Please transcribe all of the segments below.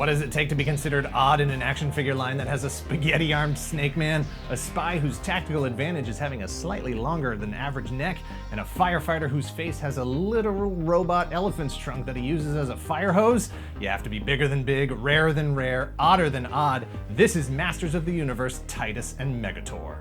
What does it take to be considered odd in an action figure line that has a spaghetti-armed Snake Man, a spy whose tactical advantage is having a slightly longer than average neck, and a firefighter whose face has a literal robot elephant's trunk that he uses as a fire hose? You have to be bigger than big, rarer than rare, odder than odd. This is Masters of the Universe, Tytus and Megator.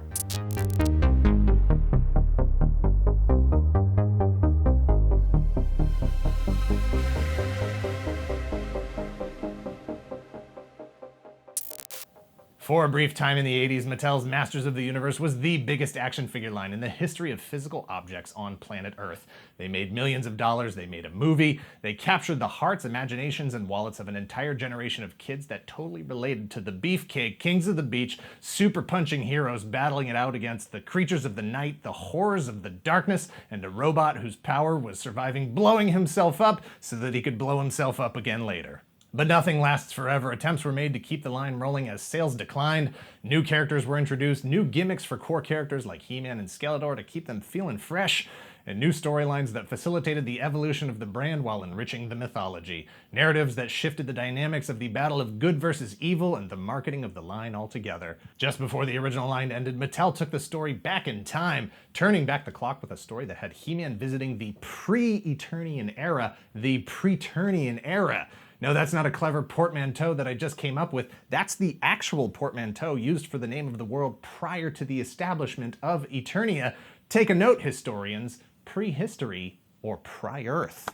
For a brief time in the 80s, Mattel's Masters of the Universe was the biggest action figure line in the history of physical objects on planet Earth. They made millions of dollars, they made a movie, they captured the hearts, imaginations, and wallets of an entire generation of kids that totally related to the beefcake kings of the beach, super punching heroes battling it out against the creatures of the night, the horrors of the darkness, and a robot whose power was surviving blowing himself up so that he could blow himself up again later. But nothing lasts forever. Attempts were made to keep the line rolling as sales declined. New characters were introduced, new gimmicks for core characters like He-Man and Skeletor to keep them feeling fresh, and new storylines that facilitated the evolution of the brand while enriching the mythology. Narratives that shifted the dynamics of the battle of good versus evil and the marketing of the line altogether. Just before the original line ended, Mattel took the story back in time, turning back the clock with a story that had He-Man visiting the pre-Eternian era, the Preternian era. No, that's not a clever portmanteau that I just came up with. That's the actual portmanteau used for the name of the world prior to the establishment of Eternia. Take a note, historians. Prehistory or pri-Earth.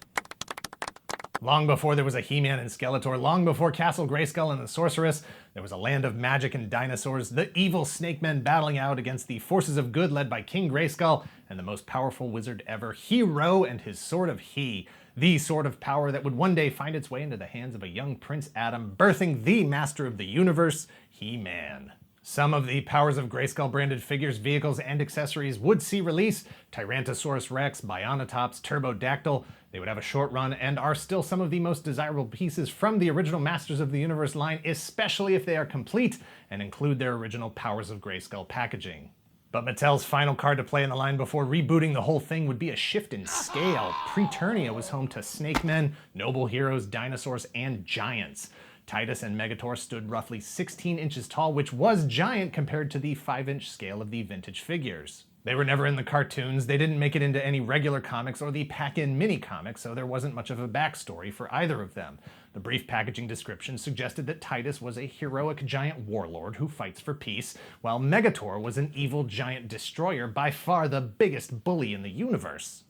Long before there was a He-Man and Skeletor, long before Castle Grayskull and the Sorceress, there was a land of magic and dinosaurs, the evil snake men battling out against the forces of good led by King Grayskull and the most powerful wizard ever, Hero and his Sword of He. The sword of power that would one day find its way into the hands of a young Prince Adam, birthing the Master of the Universe, He-Man. Some of the Powers of Grayskull branded figures, vehicles, and accessories would see release: Tyrannosaurus Rex, Bionatops, Turbodactyl. They would have a short run and are still some of the most desirable pieces from the original Masters of the Universe line, especially if they are complete and include their original Powers of Grayskull packaging. But Mattel's final card to play in the line before rebooting the whole thing would be a shift in scale. Preternia was home to snake men, noble heroes, dinosaurs, and giants. Tytus and Megator stood roughly 16 inches tall, which was giant compared to the 5-inch scale of the vintage figures. They were never in the cartoons, they didn't make it into any regular comics or the pack-in mini-comics, so there wasn't much of a backstory for either of them. The brief packaging description suggested that Tytus was a heroic giant warlord who fights for peace, while Megator was an evil giant destroyer, by far the biggest bully in the universe.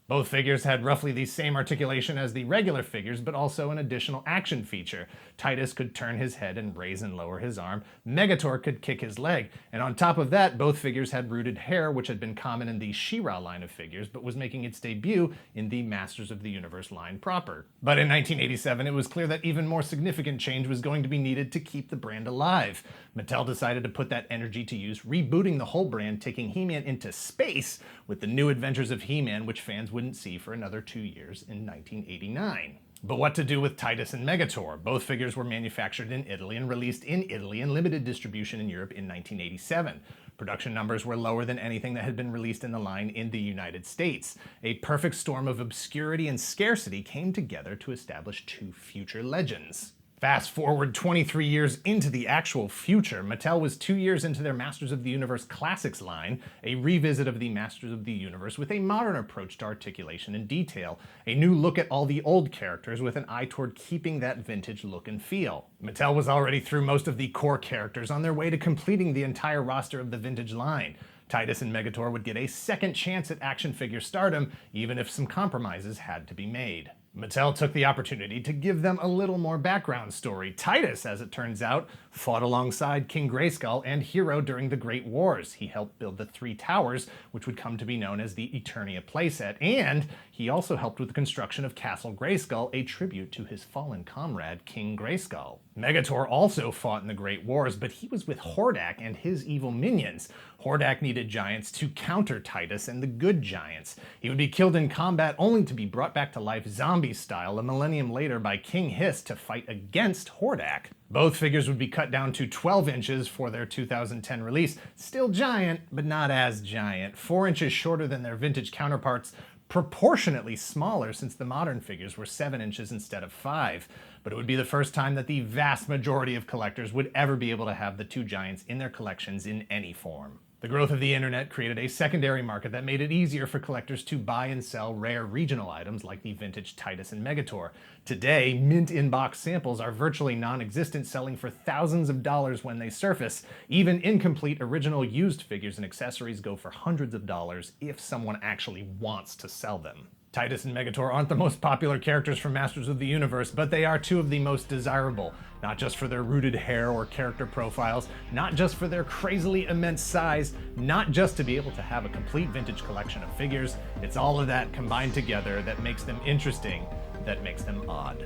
Both figures had roughly the same articulation as the regular figures, but also an additional action feature. Tytus could turn his head and raise and lower his arm. Megator could kick his leg. And on top of that, both figures had rooted hair, which had been common in the She-Ra line of figures, but was making its debut in the Masters of the Universe line proper. But in 1987, it was clear that even more significant change was going to be needed to keep the brand alive. Mattel decided to put that energy to use, rebooting the whole brand, taking He-Man into space with the New Adventures of He-Man, which fans wouldn't see for another 2 years in 1989. But what to do with Tytus and Megator? Both figures were manufactured in Italy and released in Italy in limited distribution in Europe in 1987. Production numbers were lower than anything that had been released in the line in the United States. A perfect storm of obscurity and scarcity came together to establish two future legends. Fast forward 23 years into the actual future, Mattel was 2 years into their Masters of the Universe Classics line, a revisit of the Masters of the Universe with a modern approach to articulation and detail, a new look at all the old characters with an eye toward keeping that vintage look and feel. Mattel was already through most of the core characters on their way to completing the entire roster of the vintage line. Tytus and Megator would get a second chance at action figure stardom, even if some compromises had to be made. Mattel took the opportunity to give them a little more background story. Tytus, as it turns out, fought alongside King Grayskull and Hero during the Great Wars. He helped build the Three Towers, which would come to be known as the Eternia playset, and he also helped with the construction of Castle Grayskull, a tribute to his fallen comrade, King Grayskull. Megator also fought in the Great Wars, but he was with Hordak and his evil minions. Hordak needed giants to counter Tytus and the good giants. He would be killed in combat only to be brought back to life zombie style a millennium later by King Hiss to fight against Hordak. Both figures would be cut down to 12 inches for their 2010 release. Still giant, but not as giant. 4 inches shorter than their vintage counterparts, proportionately smaller since the modern figures were 7 inches instead of 5. But it would be the first time that the vast majority of collectors would ever be able to have the two giants in their collections in any form. The growth of the internet created a secondary market that made it easier for collectors to buy and sell rare regional items like the vintage Tytus and Megator. Today, mint in-box samples are virtually non-existent, selling for thousands of dollars when they surface. Even incomplete original used figures and accessories go for hundreds of dollars if someone actually wants to sell them. Tytus and Megator aren't the most popular characters from Masters of the Universe, but they are two of the most desirable. Not just for their rooted hair or character profiles, not just for their crazily immense size, not just to be able to have a complete vintage collection of figures. It's all of that combined together that makes them interesting, that makes them odd.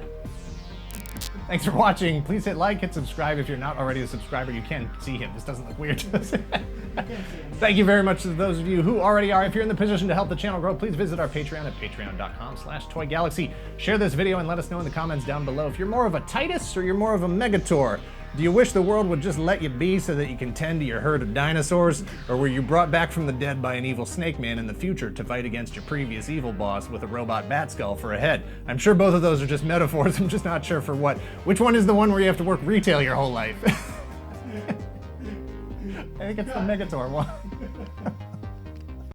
Thanks for watching. Please hit like, hit subscribe. If you're not already a subscriber, you can see him. This doesn't look weird, does it? Thank you very much to those of you who already are. If you're in the position to help the channel grow, please visit our Patreon at patreon.com/toygalaxy. Share this video and let us know in the comments down below if you're more of a Tytus or you're more of a Megator. Do you wish the world would just let you be so that you can tend to your herd of dinosaurs? Or were you brought back from the dead by an evil snake man in the future to fight against your previous evil boss with a robot bat skull for a head? I'm sure both of those are just metaphors. I'm just not sure for what. Which one is the one where you have to work retail your whole life? I think it's the Megator one.